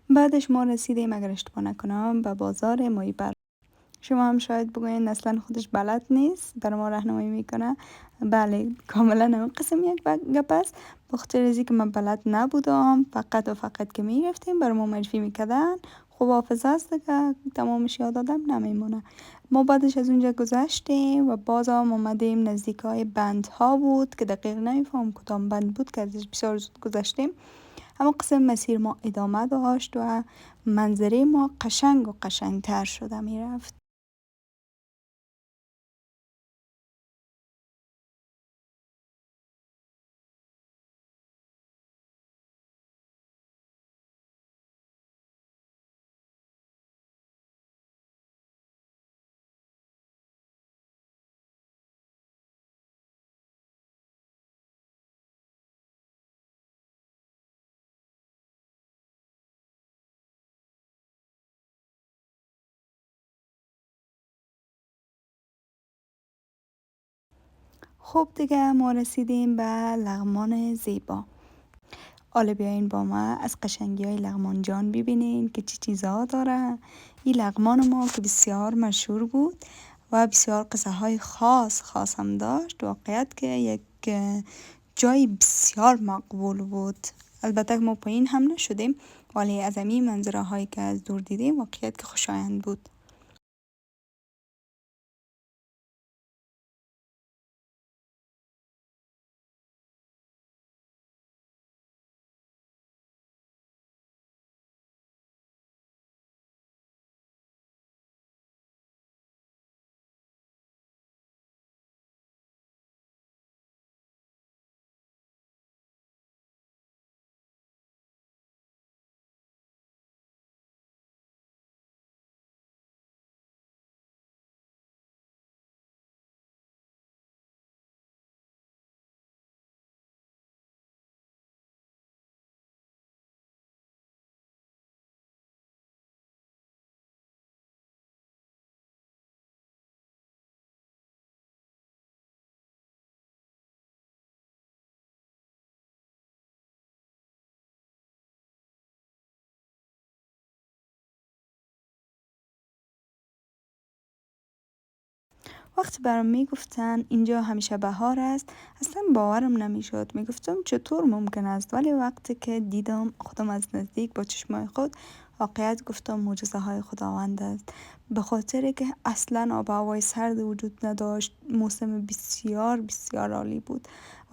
بعدش ما رسیدیم اگر اشتباه نکنم به بازار مایبر. شما هم شاید بگوین اصلا خودش بلد نیست، در ما راهنمایی میکنه. بله، کاملا هم قسم یک گپ است. بخاطر از که من بلد نبودم، فقط و فقط که میرفتیم بر ما معرفی میکردن. خب حافظه است که تمامش یاد آدم نمیمونه. ما بعدش از اونجا گذشتیم و باز هم اومدیم نزدیکای بندها بود که دقیق نمیفهم کدام بند بود که ازش بسیار زود گذشتیم. اما قسم مسیر ما ادامه داشت و منظره ما قشنگ و قشنگتر شده میرفت. خب دیگه ما رسیدیم به لغمان زیبا. حالا بیاین با ما از قشنگی های لغمان جان ببینین که چی چیزا داره. این لغمان ما که بسیار مشهور بود و بسیار قصه های خاص هم داشت. واقعیت که یک جای بسیار مقبول بود. البته ما پایین هم نشدیم، ولی از همین منظره هایی که از دور دیدیم واقعیت که خوشایند بود. وقتی برام میگفتن اینجا همیشه بهار است، اصلا باورم نمیشد. میگفتم چطور ممکن است؟ ولی وقتی که دیدم خودم از نزدیک با چشمای خود، واقعیت گفتم معجزه های خداوند است. به خاطر که اصلا آب و هوای سرد وجود نداشت، موسم بسیار عالی بود.